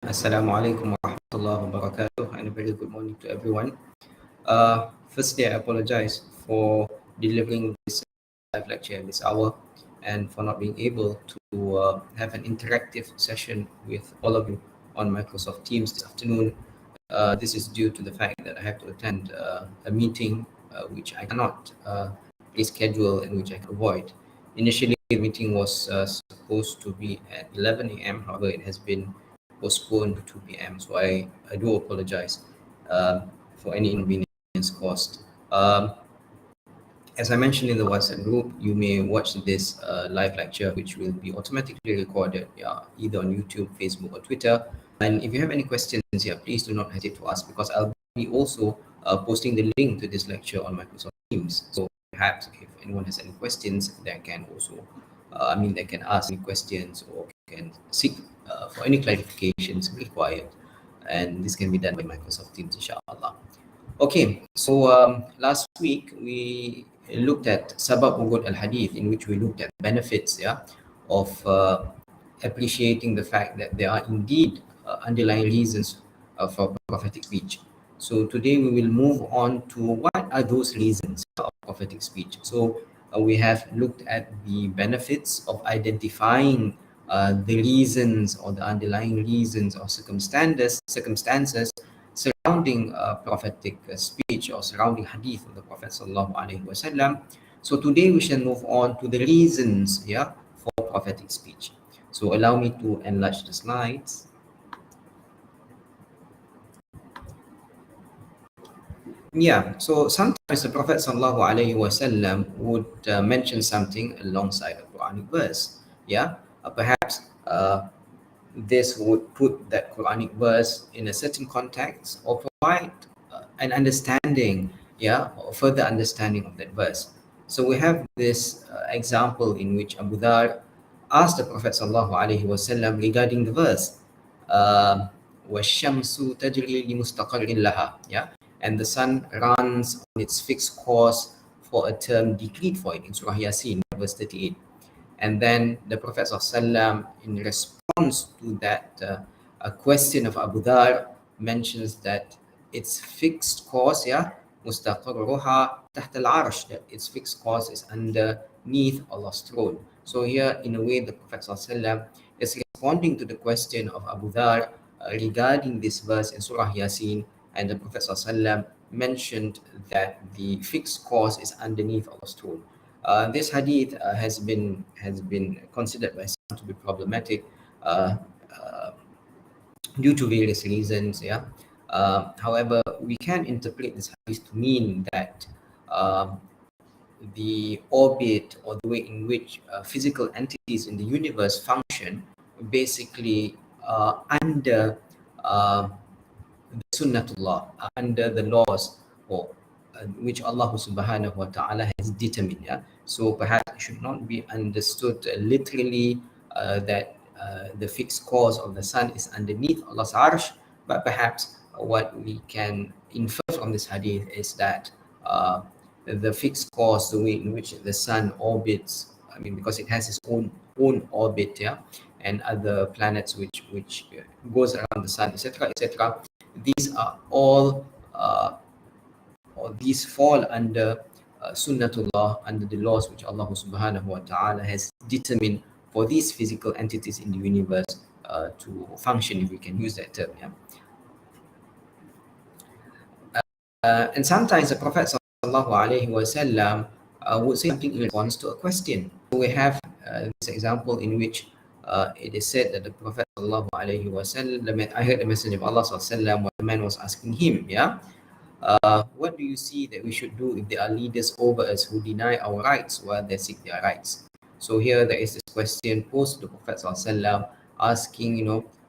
Assalamu alaikum wa rahmatullahi wa barakatuh, and a very good morning to everyone. Firstly, I apologize for delivering this live lecture at this hour and for not being able to have an interactive session with all of you on Microsoft Teams this afternoon. This is due to the fact that I have to attend a meeting which I cannot reschedule and which I can avoid. Initially, the meeting was supposed to be at 11 a.m. However, it has been postponed to 2 p.m. So I do apologize for any inconvenience caused. As I mentioned in the WhatsApp group, you may watch this live lecture, which will be automatically recorded either on YouTube, Facebook, or Twitter. And if you have any questions here, please do not hesitate to ask, because I'll be also posting the link to this lecture on Microsoft Teams. So perhaps if anyone has any questions, they can also, they can ask any questions or can seek for any clarifications required. And this can be done by Microsoft Teams, inshallah. Okay, so last week we looked at sabab wurūd al-hadith, in which we looked at benefits of appreciating the fact that there are indeed underlying reasons for prophetic speech. So today we will move on to what are those reasons of prophetic speech. So we have looked at the benefits of identifying the reasons or the underlying reasons or circumstances surrounding prophetic speech or surrounding hadith of the Prophet sallallahu alaihi wasallam. So today we shall move on to the reasons for prophetic speech. So allow me to enlarge the slides. So sometimes the Prophet sallallahu alaihi wasallam would mention something alongside a Quranic verse. Perhaps this would put that Quranic verse in a certain context or provide an understanding, or further understanding of that verse. So we have this example in which Abu Dhar asked the Prophet sallallahu alaihi wasallam regarding the verse, وَالشَّمْسُ تَجْرِي لِمُسْتَقَرٍ لَهَا, and the sun runs on its fixed course for a term decreed for it, in Surah Yasin, verse 38. And then the Prophet ﷺ, in response to that a question of Abu Dhar, mentions that its fixed course, mustaqarruha tahta al-arsh, that its fixed course is underneath Allah's throne. So here, in a way, the Prophet ﷺ is responding to the question of Abu Dhar regarding this verse in Surah Yasin, and the Prophet ﷺ mentioned that the fixed course is underneath Allah's throne. This hadith has been considered by some to be problematic due to various reasons. However, we can interpret this hadith to mean that the orbit or the way in which physical entities in the universe function basically under the sunnatullah, under the laws or which Allah subhanahu wa ta'ala has determined. So perhaps it should not be understood literally that the fixed course of the sun is underneath Allah's arsh, but perhaps what we can infer from this hadith is that the fixed course, the way in which the sun orbits, because it has its own orbit, and other planets which goes around the sun, etc., these are all or these fall under sunnatullah, under the laws which Allah subhanahu wa ta'ala has determined for these physical entities in the universe to function, if we can use that term. And sometimes the Prophet sallallahu alaihi wasallam would say something in response to a question. So we have this example in which it is said that the Prophet sallallahu alaihi wasallam, I heard the Messenger of Allah sallallahu alaihi wasallam, when the man was asking him, what do you see that we should do if there are leaders over us who deny our rights while they seek their rights? So here there is this question posed to the Prophet ﷺ, asking,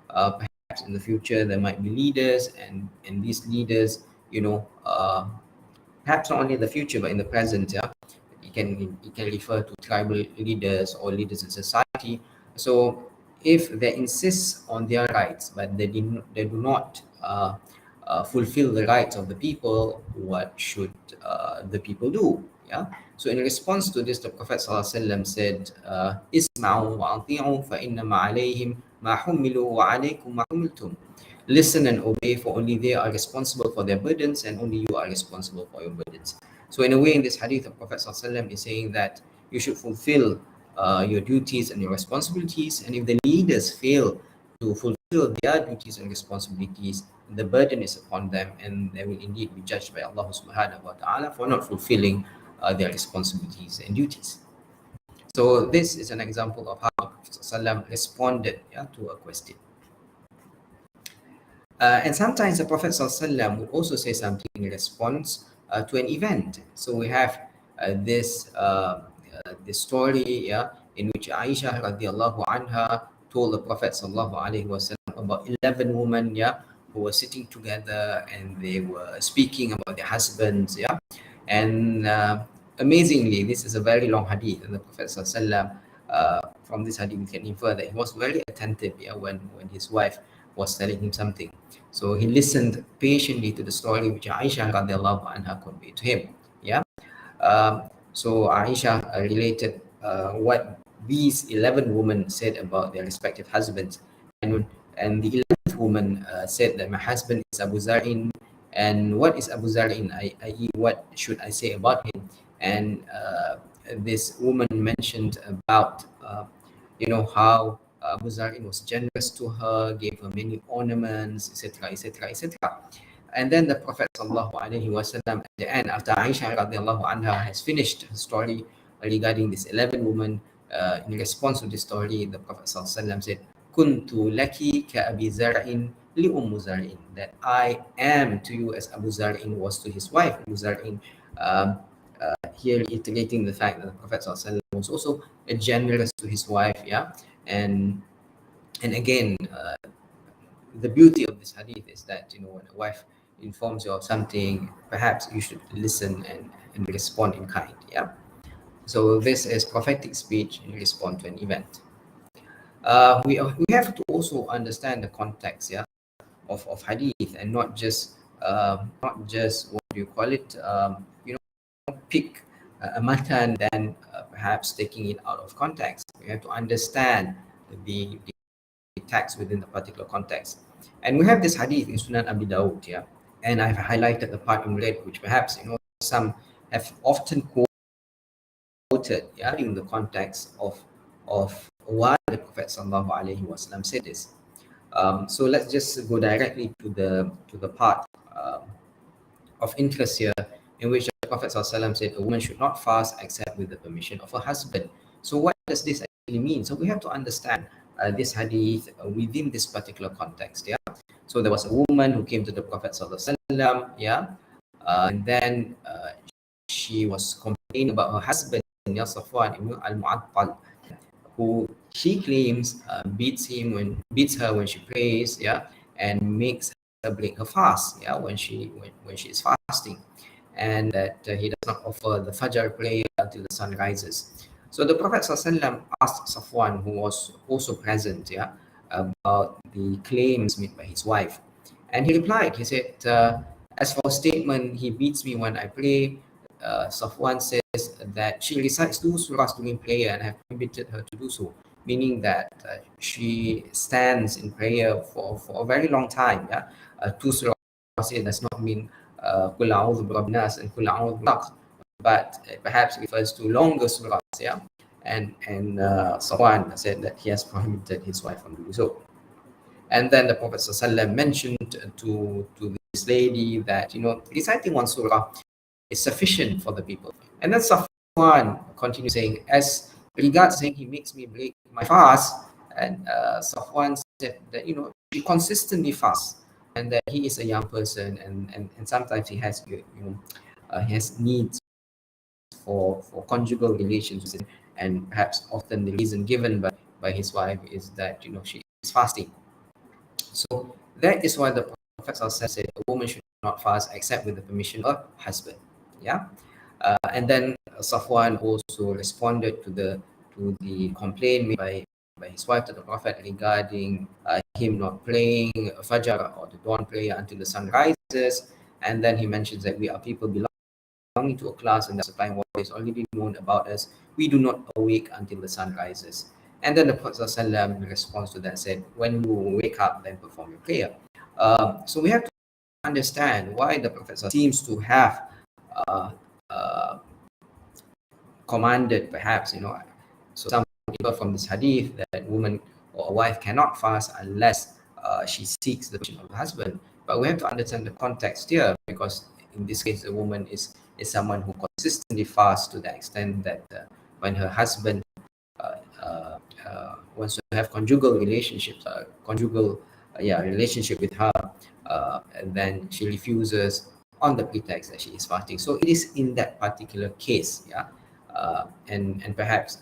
perhaps in the future there might be leaders, and these leaders, perhaps not only in the future but in the present, it can refer to tribal leaders or leaders in society. So if they insist on their rights but they do not fulfill the rights of the people, what should the people do? So in response to this, the Prophet ﷺ said, "Isma'u wa ati'u fa innama alayhim مَا حُمِّلُوا وَعَلَيْكُمْ مَا حُمِّلْتُمْ. Listen and obey, for only they are responsible for their burdens and only you are responsible for your burdens. So in a way, in this hadith, the Prophet ﷺ is saying that you should fulfill your duties and your responsibilities, and if the leaders fail to fulfill their duties and responsibilities, the burden is upon them, and they will indeed be judged by Allah subhanahu wa ta'ala for not fulfilling their responsibilities and duties. So this is an example of how Prophet ﷺ responded to a question. And sometimes the Prophet ﷺ would also say something in response to an event. So we have this story in which Aisha radiallahu anha told the Prophet ﷺ about 11 women who were sitting together and they were speaking about their husbands. And amazingly, this is a very long hadith, and the Prophet ﷺ, from this hadith we can infer that he was very attentive when his wife was telling him something. So he listened patiently to the story which Aisha radiallahu anha conveyed to him. So Aisha related what these 11 women said about their respective husbands, and the 11th woman said that my husband is Abu Zar'in, and what is Abu Zar'in, i.e. what should I say about him? And this woman mentioned about how Abu Zar'in was generous to her, gave her many ornaments, etc., etc., etc. And then the Prophet sallallahu alaihi wasallam at the end, after Aisha radiallahu anha has finished her story regarding this 11 women, in response to this story, the Prophet sallallahu alaihi wasallam said, "Kuntu laki ka Abi Zar'in li Ummu Zar'in," that I am to you as Abu Zar'in was to his wife Abu Zar'in. Here reiterating the fact that the Prophet sallallahu alaihi wasallam was also generous to his wife, and again, the beauty of this hadith is that when a wife informs you of something, perhaps you should listen and respond in kind. So this is prophetic speech in response to an event. We have to also understand the context of hadith, and not just what do you call it, pick a matan then perhaps taking it out of context. We have to understand the text within the particular context. And we have this hadith in Sunan Abi Dawud, and I've highlighted the part in red, which perhaps some have often quoted in the context of why the Prophet sallallahu alaihi wasallam said this. So let's just go directly to the part of interest here, in which the Prophet sallallahu alaihi wasallam said a woman should not fast except with the permission of her husband. So what does this actually mean? So we have to understand this hadith within this particular context. So there was a woman who came to the Prophet sallallahu alaihi wasallam, and then she was complaining about her husband, Safwan ibn al-Mu'attal, who she claims beats her when she prays, and makes her break her fast, when she is fasting, and that he does not offer the Fajr prayer until the sun rises. So the Prophet ﷺ asked Safwan, who was also present, about the claims made by his wife. And he replied, he said, as for a statement, he beats me when I pray, Safwan says that she recites 2 surahs during prayer and I have prohibited her to do so, meaning that she stands in prayer for a very long time. 2 surahs here does not mean Qul a'udhu bi rabbin nas and Qul a'udhu bi falaq, but it perhaps refers to longer surahs. And Safwan said that he has prohibited his wife from doing so. And then the Prophet ﷺ mentioned to this lady that reciting 1 surah is sufficient for the people. And then Safwan continued saying, as regards saying he makes me break my fast, and Safwan said that she consistently fasts, and that he is a young person, and sometimes he has he has needs for conjugal relations, and perhaps often the reason given by his wife is that she is fasting. So that is why the Prophet said a woman should not fast except with the permission of her husband. And then Safwan also responded to the complaint made by his wife to the Prophet regarding him not praying Fajr or the dawn prayer until the sun rises. And then he mentions that we are people belonging to a class, and that's a time what is already known about us. We do not awake until the sun rises. And then the Prophet ﷺ in response to that said, when you wake up, then perform your prayer. So we have to understand why the Prophet seems to have uh, uh, commanded, perhaps, so some people from this hadith that woman or a wife cannot fast unless she seeks the permission of the husband. But we have to understand the context here, because in this case, the woman is someone who consistently fasts to the extent that when her husband wants to have conjugal relationships, relationship with her, and then she refuses on the pretext that she is fasting. So it is in that particular case, and perhaps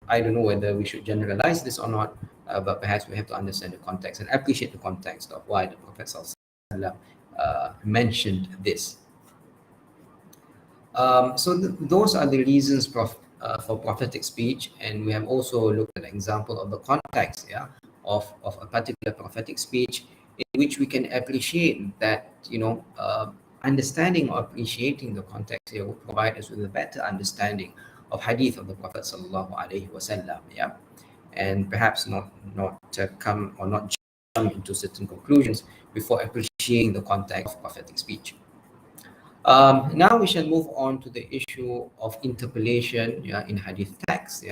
I don't know whether we should generalize this or not, but perhaps we have to understand the context and appreciate the context of why the Prophet mentioned this. Those are the reasons for prophetic speech, and we have also looked at an example of the context, of a particular prophetic speech, in which we can appreciate that, understanding or appreciating the context here will provide us with a better understanding of hadith of the Prophet sallallahu alaihi wasallam, and perhaps not jump into certain conclusions before appreciating the context of prophetic speech. Now we shall move on to the issue of interpolation in hadith text.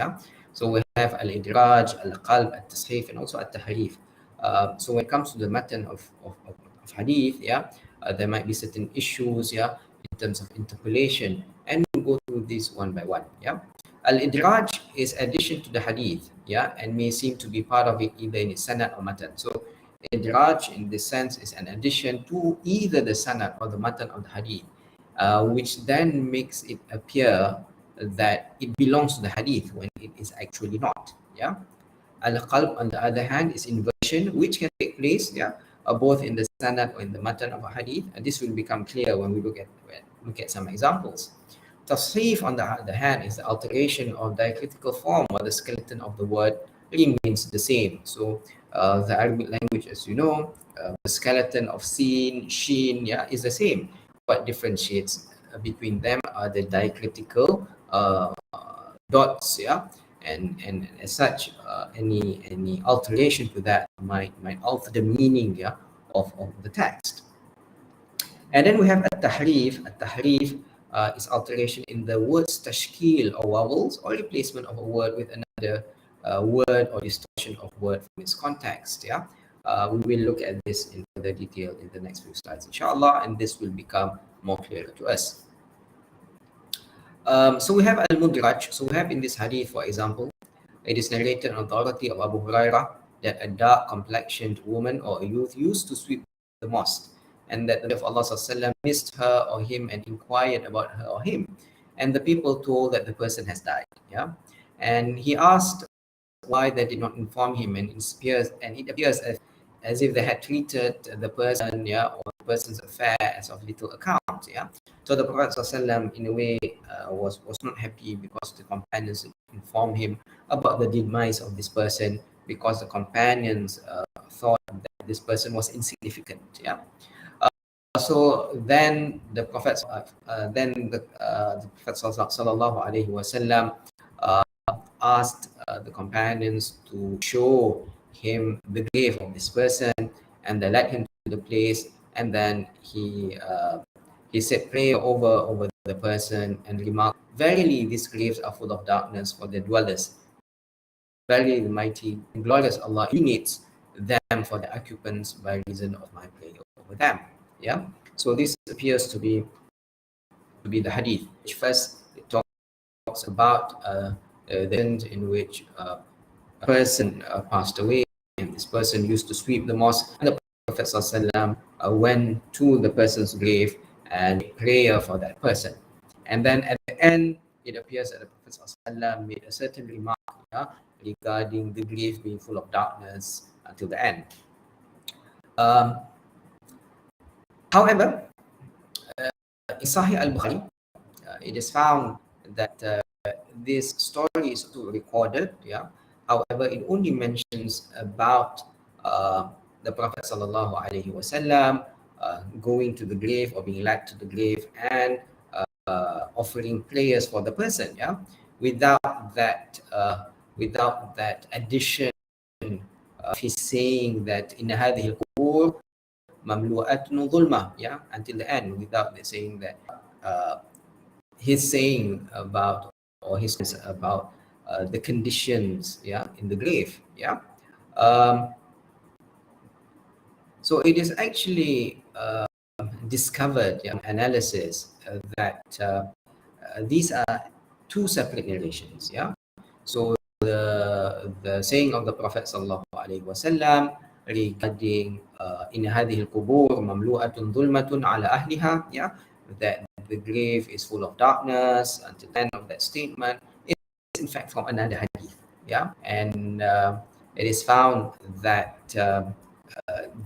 So we have al-idrāj, al-qalb, al-tas, and also al-tahrif. So when it comes to the matan of hadith, there might be certain issues in terms of interpolation, and we'll go through this one by one. Al-idrāj is addition to the hadith, and may seem to be part of it either in its sanad or matan. So idraj in this sense is an addition to either the sanad or the matan of the hadith, which then makes it appear that it belongs to the hadith when it is actually not. Al-qalb, on the other hand, is inversion, which can take place both in the sanad or in the matan of a hadith, and this will become clear when we look at some examples. Tasrif, on the other hand, is the alteration of diacritical form, while the skeleton of the word remains the same. So the Arabic language, as you know, the skeleton of sin, shin, is the same. What differentiates between them are the diacritical dots, and as such, any alteration to that might alter the meaning of the text. And then we have at-tahrif. At-tahrif is alteration in the word's tashkil or vowels, or replacement of a word with another word, or distortion of word from its context. We will look at this in further detail in the next few slides, inshallah, and this will become more clear to us. So we have al-mudraj. So we have in this hadith, for example, it is narrated on authority of Abu Hurairah that a dark complexioned woman or a youth used to sweep the mosque, and that the Prophet of Allah ﷺ missed her or him and inquired about her or him, and the people told that the person has died. And he asked why they did not inform him, and it appears as if they had treated the person or the person's affair as of little account. So the Prophet ﷺ, in a way, was not happy because the companions informed him about the demise of this person, because the companions thought that this person was insignificant. So then the Prophet sallallahu alaihi wasallam asked the companions to show him the grave of this person, and they led him to the place, and then he said prayer over the person and remarked, "Verily, these graves are full of darkness for their dwellers. Verily, the mighty and glorious Allah illuminates them for the occupants by reason of my prayer over them." So this appears to be the hadith, which first it talks about the end in which a person passed away, and this person used to sweep the mosque, and the Prophet ﷺ went to the person's grave and prayer for that person. And then at the end, it appears that the Prophet ﷺ made a certain remark regarding the grave being full of darkness until the end. However, in Sahih al-Bukhari, it is found that this story is recorded. However, it only mentions about the Prophet sallallahu alaihi wasallam going to the grave or being led to the grave and offering prayers for the person. Without that without that addition of his saying that in hadhihi al-qubur mamlu'atun dhulma, yeah, until the end, without the saying that his saying about, or his about the conditions, yeah, in the grave, yeah. So it is actually discovered, yeah, analysis that these are two separate narrations, yeah. So the saying of the Prophet sallallahu alaihi wasallam regarding in hadhihi al-qubur mamlu'atun dhulmatun ala ahliha, yeah, that the grave is full of darkness until the end of that statement is in fact from another hadith, yeah. And it is found that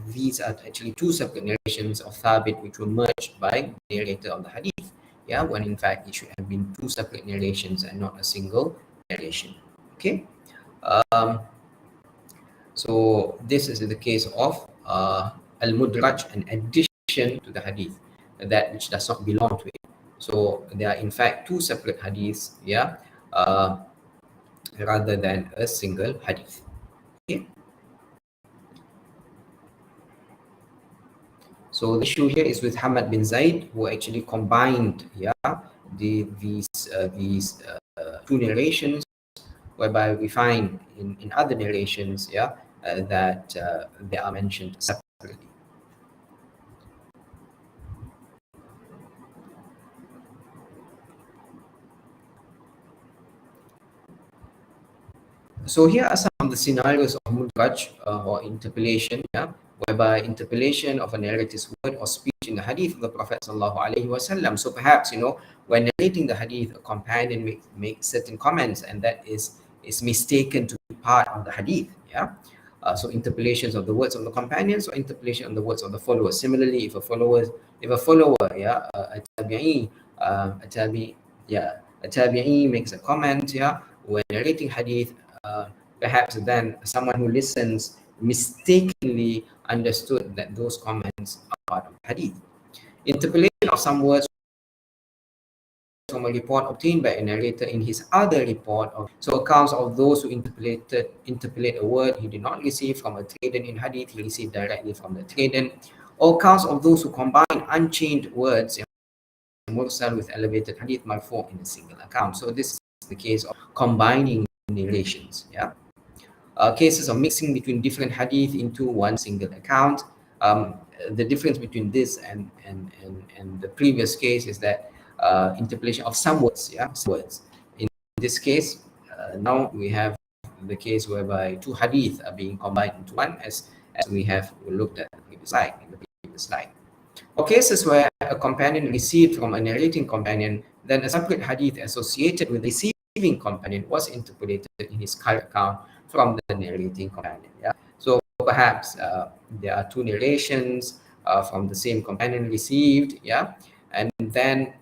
these are actually two separate narrations of Thabit which were merged by the narrator of the hadith, yeah, when in fact it should have been two separate narrations and not a single narration. Okay. So this is the case of al-mudraj, an addition to the hadith, that which does not belong to it. So there are in fact two separate hadiths, yeah, rather than a single hadith. Okay. So the issue here is with Hamad bin Zaid, who actually combined, yeah, these two narrations, whereby we find in other narrations, yeah, that they are mentioned separately. So here are some of the scenarios of mudraj or interpolation, yeah, whereby interpolation of a narrator's word or speech in the hadith of the Prophet sallallahu alaihi wasallam. So perhaps, you know, when narrating the hadith, a companion make certain comments, and that is mistaken to be part of the hadith, yeah. So interpolations of the words of the companions or interpolation of the words of the followers. Similarly, if a follower, yeah, a tabi'i makes a comment, yeah, when narrating hadith, perhaps then someone who listens mistakenly understood that those comments are part of hadith. Interpolation of some words from a report obtained by a narrator in his other report. So accounts of those who interpolate a word he did not receive from a tradent in hadith, he received directly from the tradent. Or accounts of those who combine unchanged words mursal with elevated hadith marfu in a single account. So this is the case of combining narrations, yeah. Cases of mixing between different hadith into one single account. The difference between this and the previous case is that interpolation of some words, yeah, some words. In this case, now we have the case whereby two hadith are being combined into one, as we have looked at in the previous slide. Or cases where a companion received from a narrating companion, then a separate hadith associated with the receiving companion was interpolated in his current account from the narrating companion. Yeah. So perhaps there are two narrations from the same companion received, yeah, and then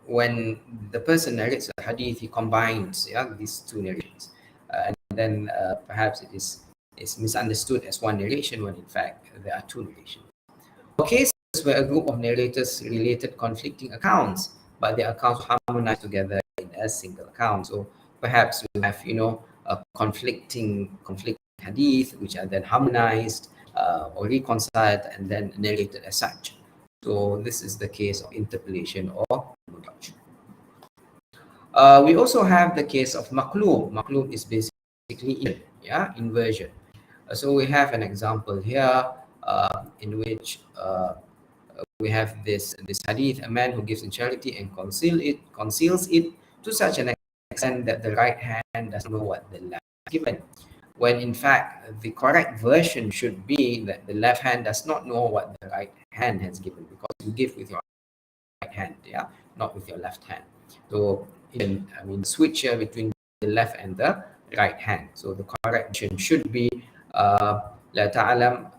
when the person narrates a hadith, he combines, yeah, these two narrations, and then perhaps it is misunderstood as one narration when in fact there are two narrations. Cases where a group of narrators related conflicting accounts, but their accounts harmonized together in a single account. So perhaps we have, you know, a conflicting hadith, which are then harmonized or reconciled and then narrated as such. So this is the case of interpolation or mudraj. We also have the case of maqlub. Maqlub is basically, yeah, inversion. So we have an example here in which we have this hadith: a man who gives in charity and conceals it to such an extent that the right hand doesn't know what the left has given, when in fact the correct version should be that the left hand does not know what the right hand has given, because you give with your right hand, yeah, not with your left hand. So switch here between the left and the right hand. So the correct version should be la ta'alam,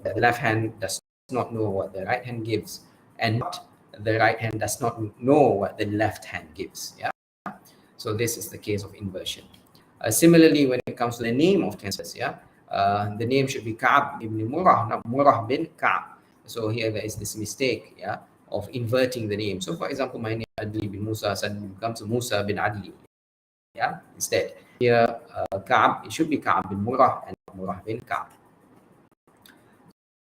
the left hand does not know what the right hand gives, and not the right hand does not know what the left hand gives. Yeah. So this is the case of inversion. Similarly, when it comes to the name of tenses, yeah, the name should be Ka'ab ibn Murrah, not Murrah bin Ka'ab. So here there is this mistake, yeah, of inverting the name. So for example, my name Adli bin Musa suddenly becomes Musa bin Adli. Yeah, instead here Ka'ab, it should be Ka'ab bin Murrah and Murrah bin Ka'ab.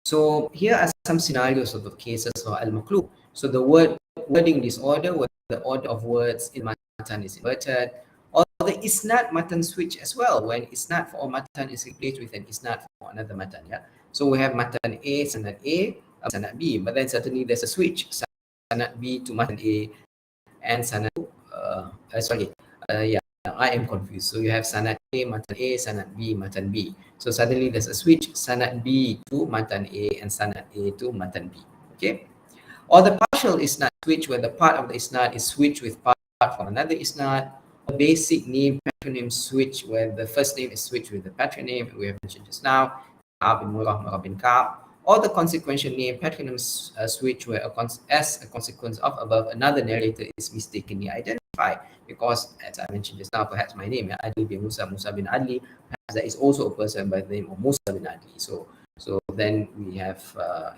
So here are some scenarios of the cases for al-maqlub. So the wording disorder, where the order of words in matan is inverted, or the isnad matan switch as well, when isnad for matan is replaced with an isnad for another matan. Yeah. So we have matan A, sanad A, sanad B, but then suddenly there's a switch, sanad B to matan A, and sanad yeah, I am confused. So you have sanad A, sanad B, matan B. So suddenly there's a switch, sanad B to matan A and sanad A to matan B. Okay. Or the partial isnad switch, where the part of the isnad is switched with part from another isnad. A basic name patronym switch, where the first name is switched with the patronym we have mentioned just now, Ka'ab bin Murrah, Murrah bin Ka'ab. Or the consequential name patronym switch, where as a consequence of above, another narrator is mistakenly identified, because as I mentioned just now, perhaps my name, Adli bin Musa, Musa bin Adli, perhaps there is also a person by the name of Musa bin Adli. So then we have,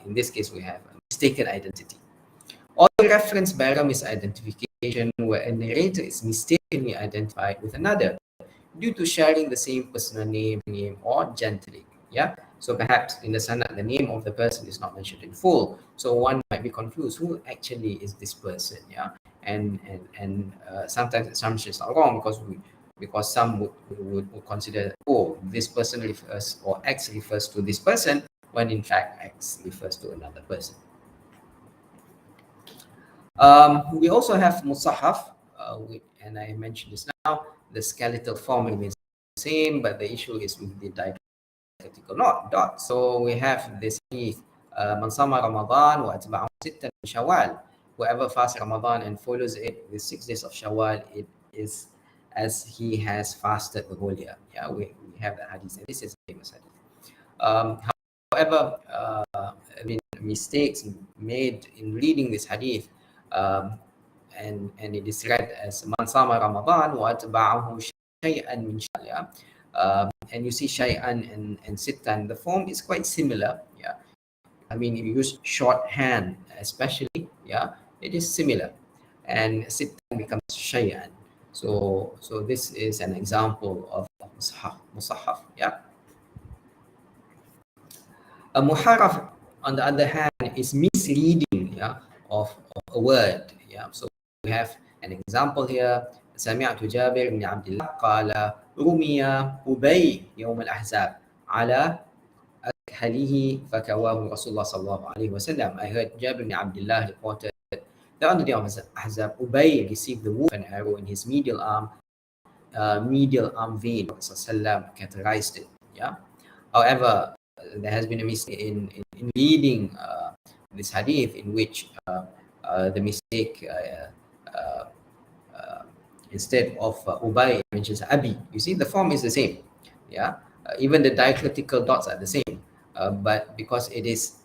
in this case, we have a mistaken identity. Or the reference bearer misidentification, where a narrator is mistakenly identified with another due to sharing the same personal name or gentry. Yeah. So perhaps in the sanad, the name of the person is not mentioned in full. So one might be confused, who actually is this person? Yeah. And sometimes assumptions are wrong, because some would consider, oh, this person refers, or X refers to this person, when in fact X refers to another person. We also have musahaf, and I mentioned this now, the skeletal form remains the same, but the issue is with the diacritical dot. So we have this hadith, Man sama Ramadan wa atba'ahu sittan min Shawwal. Whoever fasts Ramadan and follows it with 6 days of Shawwal, it is as he has fasted the whole year. Yeah, we have that hadith, and this is a famous hadith. However, mistakes made in reading this hadith, and it is read as Man sama Ramadan wa atba'ahu shay'an min Shawwal. And you see shay'an and sittan, the form is quite similar. Yeah, I mean, if you use shorthand especially, yeah, it is similar, and sittan becomes shay'an. So this is an example of musahaf. Yeah. A muharraf, on the other hand, is misreading, yeah, of a word. Yeah. So we have an example here. سمعت جابر بن عبد الله قال رمي أبي يوم الأحزاب على أكحله فكواه رسول الله صلى الله عليه وسلم. I heard Jabir bin Abdullah reported that on the day of Ahzab, Ubay received the wound of an arrow in his medial arm vein. Rasulullah categorized it. Yeah. However, there has been a mistake in reading this hadith, in which the mistake instead of Ubay mentions Abi. You see, the form is the same. Yeah, even the diacritical dots are the same, but because it is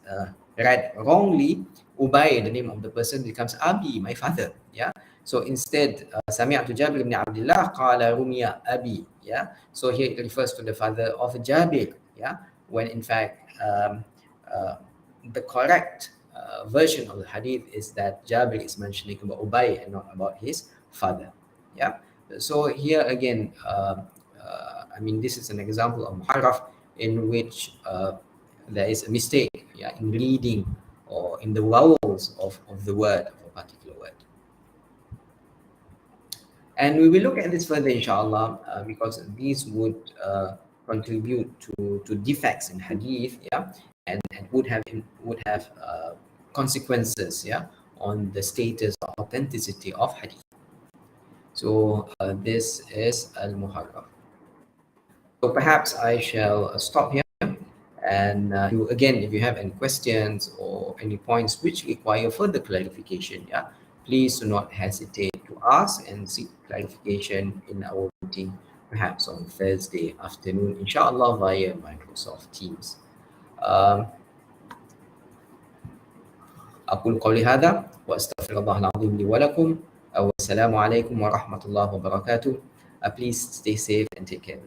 read wrongly, Ubay, the name of the person, becomes Abi, my father. Yeah. So instead, Sami'atu Jabir bin Abdullah qala rumiya Abi. Yeah. So here it refers to the father of Jabir. Yeah. When in fact the correct version of the hadith is that Jabir is mentioning about Ubay and not about his father. Yeah. So here again, I mean, this is an example of muharraf in which there is a mistake, yeah, in reading or in the vowels of the word, of a particular word. And we will look at this further, inshallah, because these would contribute to defects in hadith, yeah, and would have consequences, yeah, on the status or authenticity of hadith. So this is al-muharraf. So perhaps I shall stop here. And again, if you have any questions or any points which require further clarification, yeah, please do not hesitate to ask and seek clarification in our meeting, perhaps on Thursday afternoon, inshallah, via Microsoft Teams. أقول قولي هذا وأستغفر الله العظيم لي ولكم. والسلام عليكم ورحمة الله وبركاته. Please stay safe and take care.